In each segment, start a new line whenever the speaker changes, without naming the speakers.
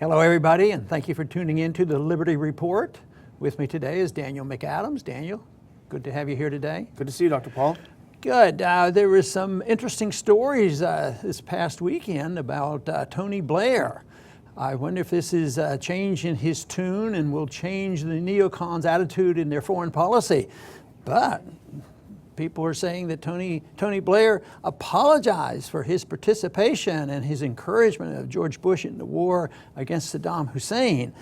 Hello, everybody, and thank you for tuning in to the Liberty Report. With me today is Daniel McAdams. Daniel, good to have you here today.
Good to see you, Dr. Paul.
Good. There were some interesting stories this past weekend about Tony Blair. I wonder if this is a change in his tune and will change the neocons' attitude in their foreign policy. But people are saying that Tony Blair apologized for his participation and his encouragement of George Bush in the war against Saddam Hussein.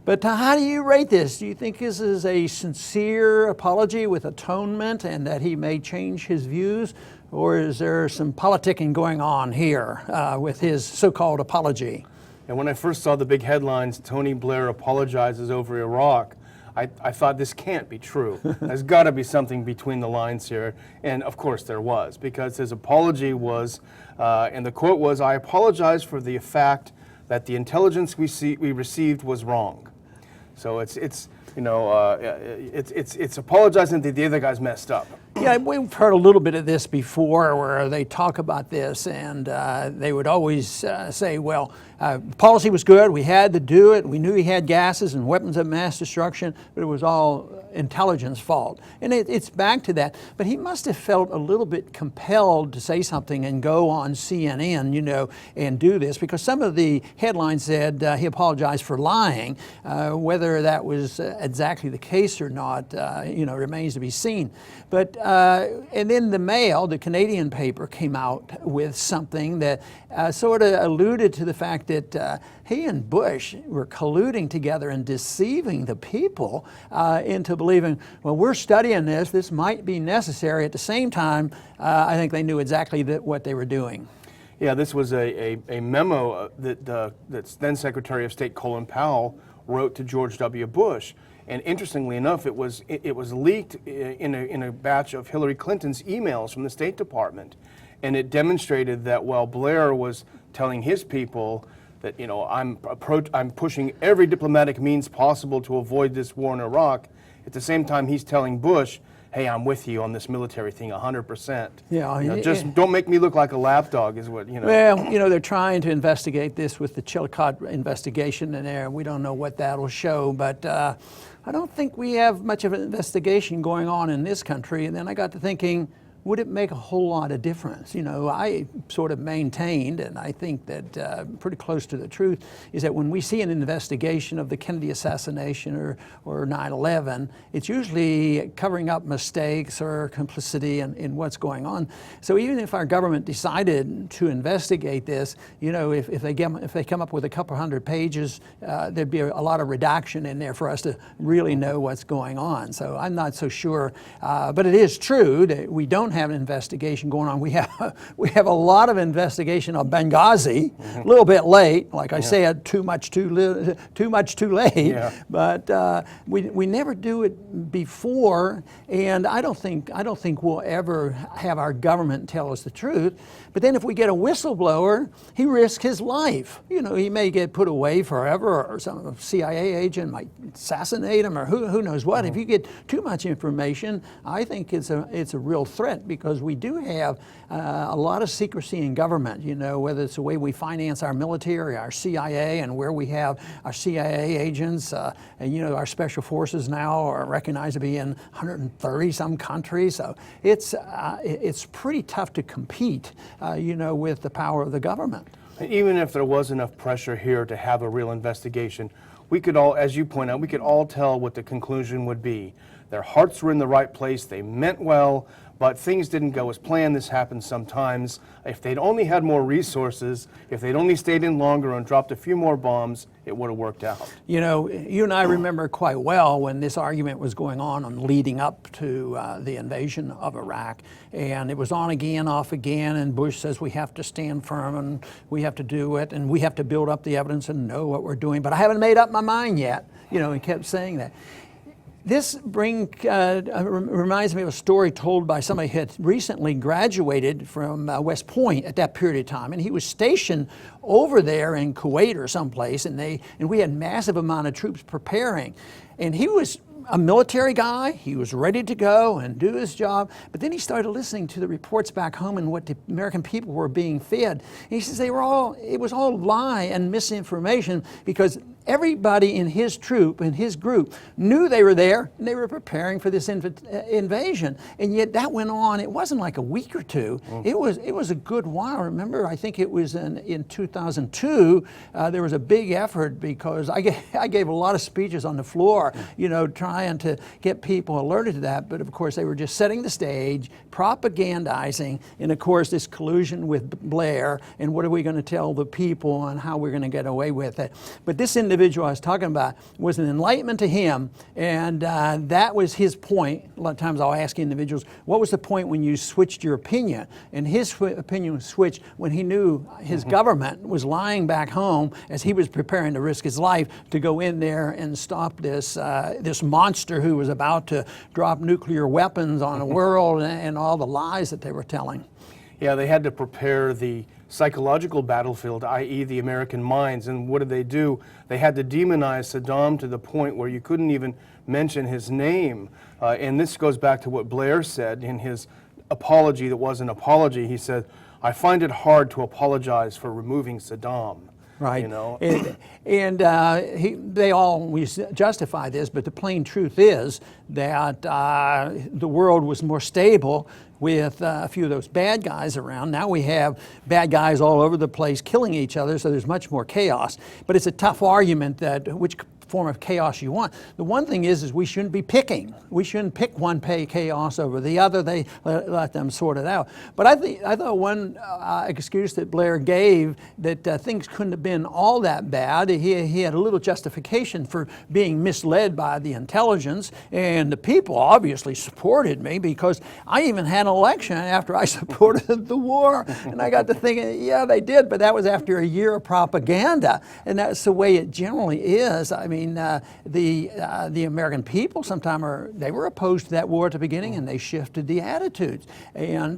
But how do you rate this? Do you think this is a sincere apology with atonement and that he may change his views? Or is there some politicking going on here with his so-called apology?
And when I first saw the big headlines, Tony Blair apologizes over Iraq, I thought this can't be true. There's got to be something between the lines here. And of course there was, because his apology was, and the quote was, "I apologize for the fact that the intelligence we received was wrong." So it's apologizing that the other guys messed up.
Yeah, we've heard a little bit of this before where they talk about this and they would always say, well, policy was good, we had to do it, we knew he had gases and weapons of mass destruction, but it was all intelligence fault. And it's back to that. But he must have felt a little bit compelled to say something and go on CNN, and do this, because some of the headlines said he apologized for lying. Whether that was exactly the case or not, remains to be seen. But and then the Mail, the Canadian paper, came out with something that sort of alluded to the fact that he and Bush were colluding together and deceiving the people into believing, well, we're studying this might be necessary. At the same time, I think they knew exactly what they were doing.
Yeah, this was a memo that then Secretary of State Colin Powell wrote to George W. Bush. And interestingly enough, it was leaked in a batch of Hillary Clinton's emails from the State Department. And it demonstrated that while Blair was telling his people that, I'm pushing every diplomatic means possible to avoid this war in Iraq, at the same time he's telling Bush, hey, I'm with you on this military thing 100%.
Yeah,
just don't make me look like a lapdog is what,
Well, they're trying to investigate this with the Chillicothe investigation in there. We don't know what that'll show, but I don't think we have much of an investigation going on in this country. And then I got to thinking, would it make a whole lot of difference? I sort of maintained, and I think that pretty close to the truth, is that when we see an investigation of the Kennedy assassination or 9/11, it's usually covering up mistakes or complicity in what's going on. So even if our government decided to investigate this, if they come up with a couple hundred pages, there'd be a lot of redaction in there for us to really know what's going on. So I'm not so sure, but it is true that we don't have an investigation going on. We have a lot of investigation on Benghazi, a little bit late, like I said, too much too late. Yeah. But we never do it before, and I don't think we'll ever have our government tell us the truth. But then if we get a whistleblower, he risks his life. He may get put away forever, or some CIA agent might assassinate him, or who knows what. If you get too much information, I think it's a real threat, because we do have a lot of secrecy in government, whether it's the way we finance our military, our CIA, and where we have our CIA agents. And, our special forces now are recognized to be in 130 some countries. So it's pretty tough to compete, with the power of the government.
Even if there was enough pressure here to have a real investigation, we could all, as you point out, we could all tell what the conclusion would be. Their hearts were in the right place, they meant well, but things didn't go as planned. This happens sometimes. If they'd only had more resources, if they'd only stayed in longer and dropped a few more bombs, it would have worked out.
You and I remember quite well when this argument was going on leading up to the invasion of Iraq. And it was on again, off again, and Bush says we have to stand firm and we have to do it and we have to build up the evidence and know what we're doing. But I haven't made up my mind yet, he kept saying that. This reminds me of a story told by somebody who had recently graduated from West Point at that period of time, and he was stationed over there in Kuwait or someplace, and we had massive amount of troops preparing, and he was a military guy. He was ready to go and do his job. But then he started listening to the reports back home and what the American people were being fed. And he says it was all lie and misinformation, because everybody in his troop and his group knew they were there and they were preparing for this invasion. And yet that went on. It wasn't like a week or two. It was a good while. Remember, I think it was in 2002, there was a big effort, because I gave a lot of speeches on the floor, trying to get people alerted to that. But of course, they were just setting the stage, propagandizing, and of course, this collusion with Blair, and what are we going to tell the people and how we're going to get away with it. But this individual I was talking about was an enlightenment to him, and that was his point. A lot of times I'll ask individuals, what was the point when you switched your opinion? And his opinion switched when he knew his government was lying back home as he was preparing to risk his life to go in there and stop this monster who was about to drop nuclear weapons on the world, and all the lies that they were telling.
Yeah, they had to prepare the psychological battlefield, i.e. the American minds. And what did they do? They had to demonize Saddam to the point where you couldn't even mention his name. And this goes back to what Blair said in his apology that was an apology. He said, "I find it hard to apologize for removing Saddam."
Right. They always justify this, but the plain truth is that the world was more stable with a few of those bad guys around. Now we have bad guys all over the place killing each other, so there's much more chaos. But it's a tough argument that which form of chaos you want. The one thing is we shouldn't be picking. We shouldn't pick one chaos over the other. They let them sort it out. But I thought one excuse that Blair gave, that things couldn't have been all that bad. He had a little justification for being misled by the intelligence, and the people obviously supported me, because I even had an election after I supported the war. And I got to thinking, yeah, they did, but that was after a year of propaganda, and that's the way it generally is. I mean, the American people sometimes were opposed to that war at the beginning, and they shifted the attitudes. And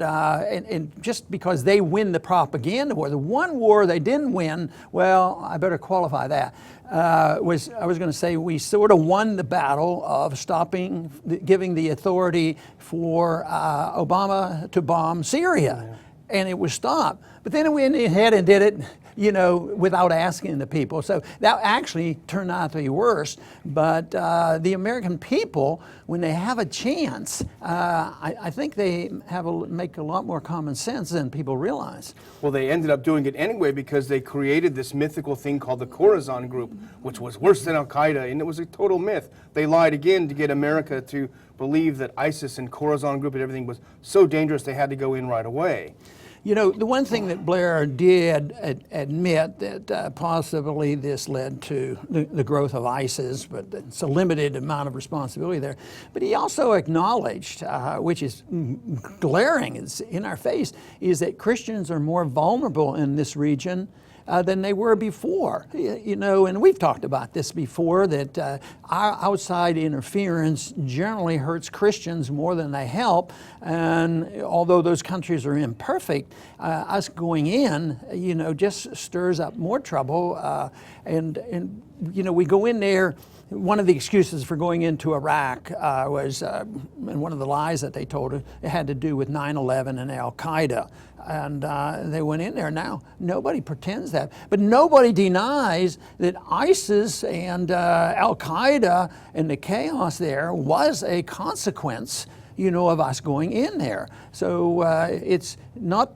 just because they win the propaganda war, the one war they didn't win, well, I better qualify that. I was going to say we sort of won the battle of giving the authority for Obama to bomb Syria, and it was stopped. But then we went ahead and did it, without asking the people. So that actually turned out to be worse. But the American people, when they have a chance, I think they make a lot more common sense than people realize.
Well, they ended up doing it anyway, because they created this mythical thing called the Khorasan Group, which was worse than Al-Qaeda, and it was a total myth. They lied again to get America to believe that ISIS and Khorasan Group and everything was so dangerous they had to go in right away.
The one thing that Blair did admit, that possibly this led to the growth of ISIS, but it's a limited amount of responsibility there. But he also acknowledged, which is glaring, it's in our face, is that Christians are more vulnerable in this region than they were before. And we've talked about this before, that our outside interference generally hurts Christians more than they help. And although those countries are imperfect, us going in, just stirs up more trouble. We go in there. One of the excuses for going into Iraq was, and one of the lies that they told us, it had to do with 9/11 and Al-Qaeda. And they went in there. Now, nobody pretends that. But nobody denies that ISIS and Al-Qaeda and the chaos there was a consequence, of us going in there. So it's not,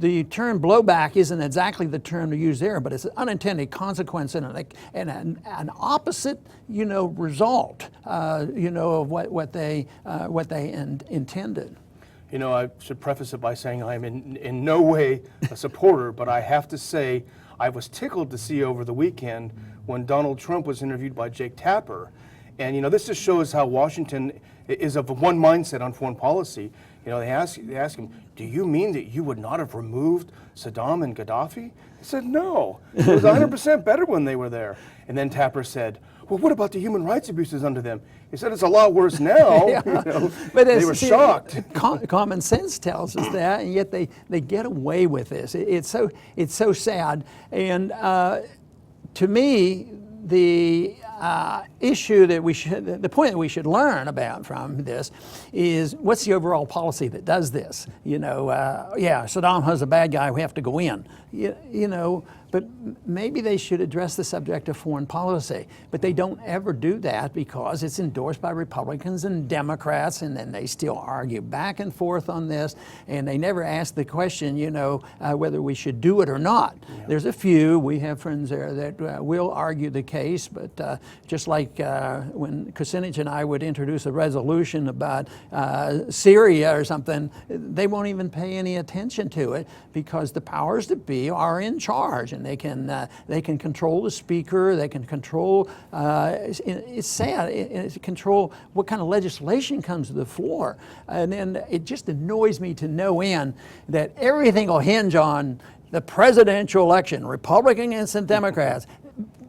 the term blowback isn't exactly the term to use there, but it's an unintended consequence and an opposite, result, of what they intended.
I should preface it by saying I am in no way a supporter, but I have to say I was tickled to see over the weekend when Donald Trump was interviewed by Jake Tapper. And, this just shows how Washington is of one mindset on foreign policy. They ask him, do you mean that you would not have removed Saddam and Gaddafi? He said, no, it was 100% better when they were there. And then Tapper said, well, what about the human rights abuses under them? He said, it's a lot worse now.
Yeah. But
they were shocked.
Common sense tells us that, and yet they get away with this. It's so sad. And to me, issue that the point that we should learn about from this is what's the overall policy that does this? You know, yeah, Saddam was a bad guy, we have to go in. You know, but maybe they should address the subject of foreign policy. But they don't ever do that because it's endorsed by Republicans and Democrats, and then they still argue back and forth on this, and they never ask the question, you know, whether we should do it or not. Yeah. There's a few, we have friends there that will argue the case, but just like when Kucinich and I would introduce a resolution about Syria or something, they won't even pay any attention to it because the powers that be are in charge, and they can control the speaker, they can control, it's sad, it control what kind of legislation comes to the floor. And then it just annoys me to no end that everything will hinge on the presidential election, Republicans and Democrats.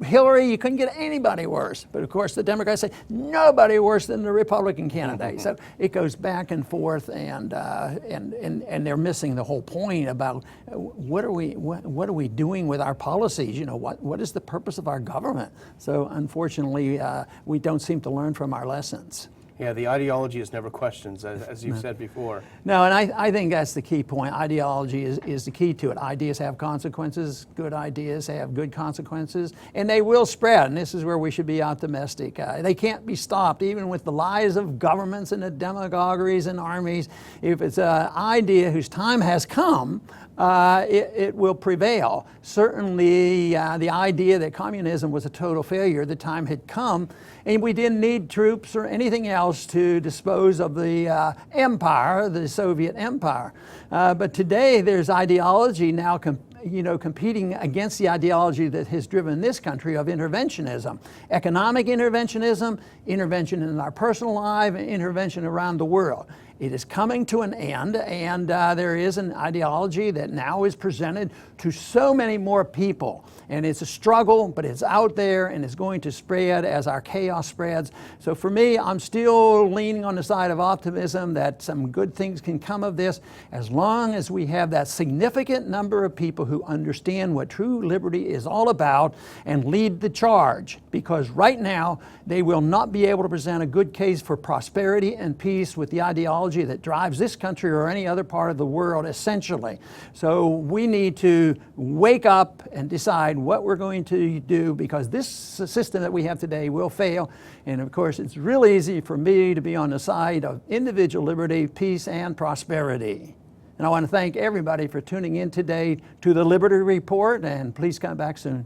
Hillary, you couldn't get anybody worse. But of course, the Democrats say nobody worse than the Republican candidate. So it goes back and forth, and they're missing the whole point about what are we doing with our policies? You know, what is the purpose of our government? So unfortunately, we don't seem to learn from our lessons.
Yeah, the ideology is never questioned, as you've said before.
No, and I think that's the key point. Ideology is the key to it. Ideas have consequences. Good ideas have good consequences, and they will spread, and this is where we should be optimistic. They can't be stopped, even with the lies of governments and the demagogueries and armies. If it's an idea whose time has come, it will prevail. Certainly, the idea that communism was a total failure, the time had come, and we didn't need troops or anything else to dispose of the empire, the Soviet empire. But today, there's ideology now competing against the ideology that has driven this country of interventionism. Economic interventionism, intervention in our personal life, and intervention around the world. It is coming to an end, and there is an ideology that now is presented to so many more people. And it's a struggle, but it's out there, and it's going to spread as our chaos spreads. So for me, I'm still leaning on the side of optimism that some good things can come of this, as long as we have that significant number of people who understand what true liberty is all about and lead the charge. Because right now, they will not be able to present a good case for prosperity and peace with the ideology that drives this country or any other part of the world, essentially. So we need to wake up and decide what we're going to do, because this system that we have today will fail. And of course, it's real easy for me to be on the side of individual liberty, peace, and prosperity. And I want to thank everybody for tuning in today to the Liberty Report, and please come back soon.